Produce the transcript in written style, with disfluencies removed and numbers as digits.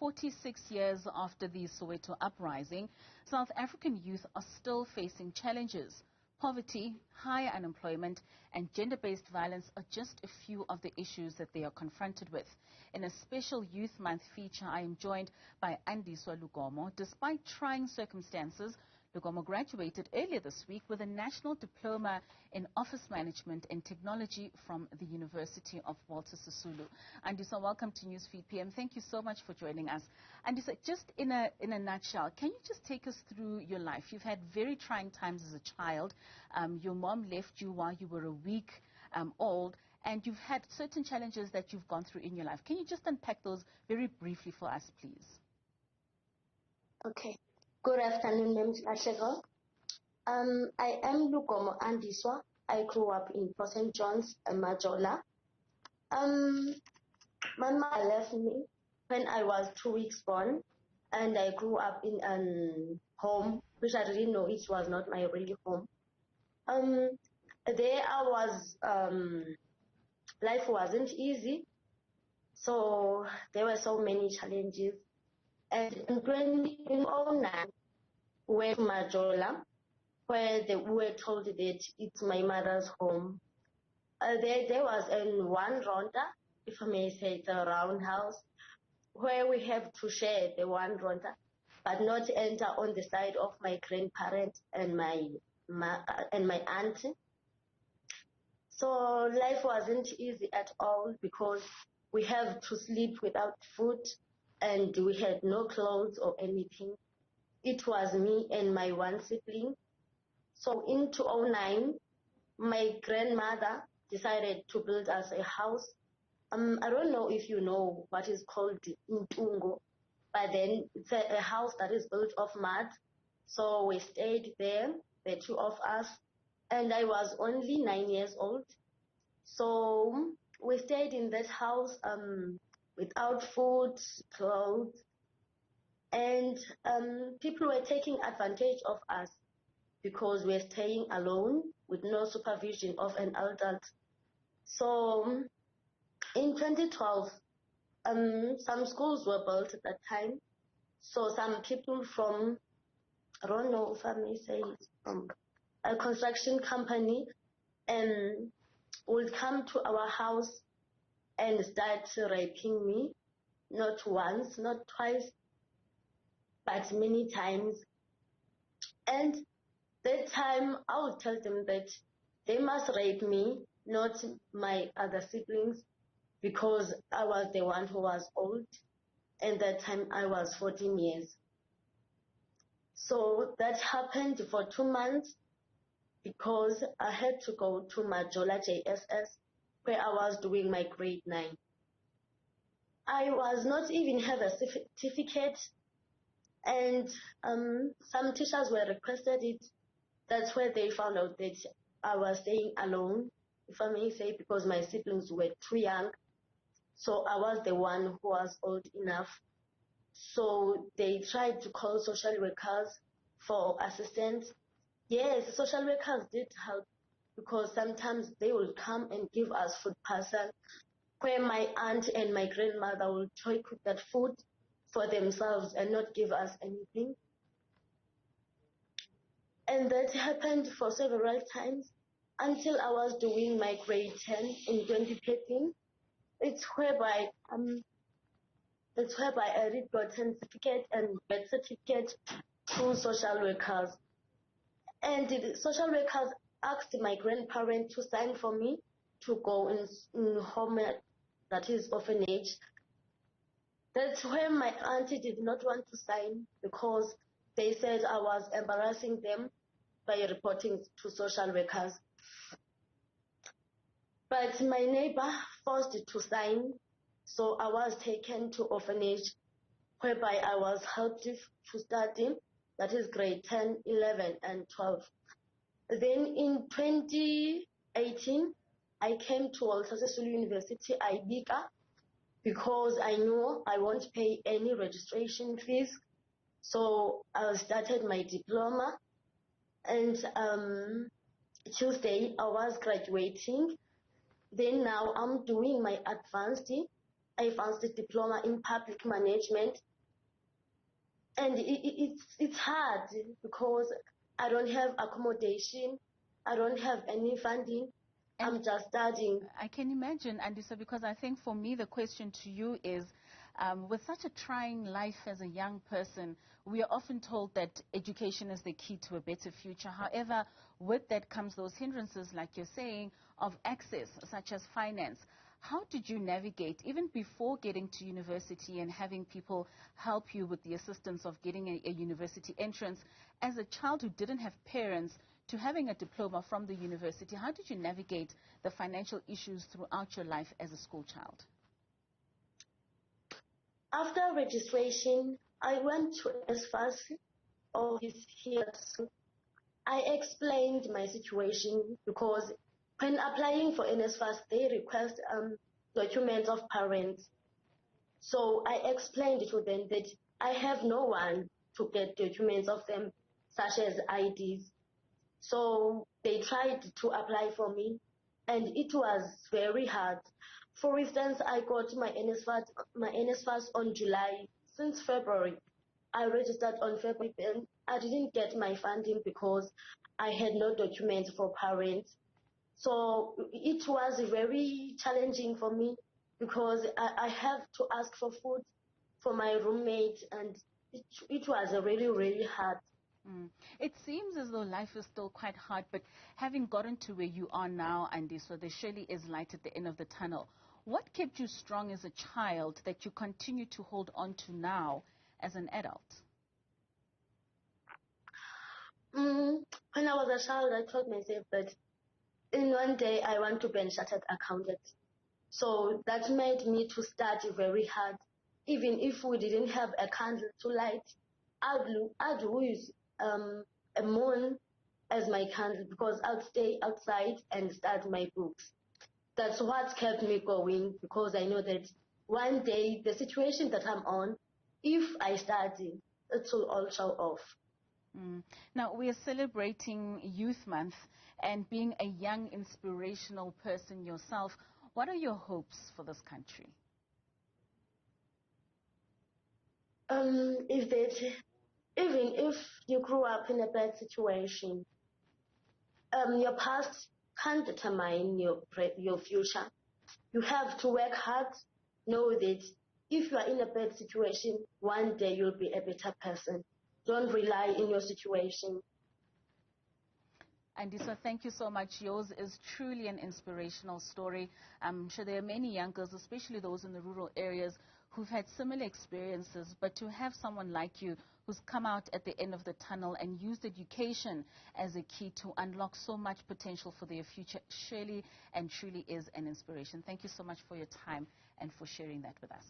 46 years after the Soweto uprising, South African youth are still facing challenges. Poverty, high unemployment, and gender-based violence are just a few of the issues that they are confronted with. In a special Youth Month feature, I am joined by Andiswa Lugomo. Despite trying circumstances, Lugomo graduated earlier this week with a national diploma in office management and technology from the University of Walter Sisulu. Andiswa, welcome to Newsfeed PM. Thank you so much for joining us. Andiswa, just in a nutshell, can you just take us through your life? You've had very trying times as a child. Your mom left you while you were a week old, and you've had certain challenges that you've gone through in your life. Can you just unpack those very briefly for us, please? Okay. Good afternoon, Ms. Ashego. I am Lugomo Andiswa. I grew up in Port St. John's, Majola. My mother left me when I was 2 weeks born, and I grew up in a home which I didn't know it was not my real home. There I was, life wasn't easy, so there were so many challenges. And in 2009, we went to Majola, where we were told that it's my mother's home. There was one ronda, if I may say, it's a roundhouse, where we have to share the one ronda, but not enter on the side of my grandparent and my aunt. So life wasn't easy at all because we have to sleep without food and we had no clothes or anything. It was me and my one sibling. So in 2009, my grandmother decided to build us a house. I don't know if you know what is called Intungo, but then it's a house that is built of mud. So we stayed there, the two of us, and I was only 9 years old. So we stayed in that house without food, clothes, and people were taking advantage of us because we're staying alone with no supervision of an adult. So in 2012, some schools were built at that time. So some people from, I don't know if I may say it, from a construction company would come to our house and start raping me, not once, not twice, but many times. And that time, I would tell them that they must rape me, not my other siblings, because I was the one who was old, and that time I was 14 years. So that happened for 2 months because I had to go to Majola JSS, where I was doing my grade 9. I was not even have a certificate, and some teachers were requested it. That's where they found out that I was staying alone, if I may say, because my siblings were too young. So I was the one who was old enough. So they tried to call social workers for assistance. Yes, social workers did help because sometimes they would come and give us food parcel, where my aunt and my grandmother would try to cook that food for themselves and not give us anything. And that happened for several times until I was doing my grade 10 in 2013. It's whereby I did got certificate and birth certificate to social workers. And the social workers asked my grandparents to sign for me to go in home, that is orphanage. That's where my auntie did not want to sign because they said I was embarrassing them by reporting to social workers. But my neighbor forced to sign, so I was taken to orphanage, whereby I was helped to study, that is grade 10, 11, and 12. Then in 2018, I came to Walter Sisulu University, IBICA, because I knew I won't pay any registration fees. So I started my diploma, and Tuesday I was graduating. Then now I'm doing my advanced I advanced a diploma in public management. And it's hard because I don't have accommodation, I don't have any funding, And I'm just studying. I can imagine, Andiswa, because I think for me the question to you is, with such a trying life as a young person, we are often told that education is the key to a better future. However, with that comes those hindrances, like you're saying, of access, such as finance. How did you navigate, even before getting to university and having people help you with the assistance of getting a university entrance, as a child who didn't have parents, to having a diploma from the university? How did you navigate the financial issues throughout your life as a school child? After registration, I went to NSFAS office here. I explained my situation because when applying for NSFAS, they request documents of parents. So I explained to them that I have no one to get documents of them, such as IDs. So they tried to apply for me, and it was very hard. For instance, I got my NSFAS on July. Since February, I registered on February, and I didn't get my funding because I had no documents for parents. So it was very challenging for me because I have to ask for food for my roommate, and it was really, really hard. Mm. It seems as though life is still quite hard, but having gotten to where you are now, Andy, so there surely is light at the end of the tunnel. What kept you strong as a child that you continue to hold on to now as an adult? When I was a child, I told myself that in one day I want to be a chartered accountant. So that made me to study very hard. Even if we didn't have a candle to light, I'd use a moon as my candle because I'd stay outside and study my books. That's what kept me going because I know that one day the situation that I'm on, if I study, it will all show off. Mm. Now, we are celebrating Youth Month, and being a young, inspirational person yourself, what are your hopes for this country? If that, even if you grew up in a bad situation, your past can't determine your future. You have to work hard, know that if you are in a bad situation, one day you'll be a better person. Don't rely in your situation. Andiswa, thank you so much. Yours is truly an inspirational story. I'm sure there are many young girls, especially those in the rural areas, who've had similar experiences, but to have someone like you who's come out at the end of the tunnel and used education as a key to unlock so much potential for their future surely and truly is an inspiration. Thank you so much for your time and for sharing that with us.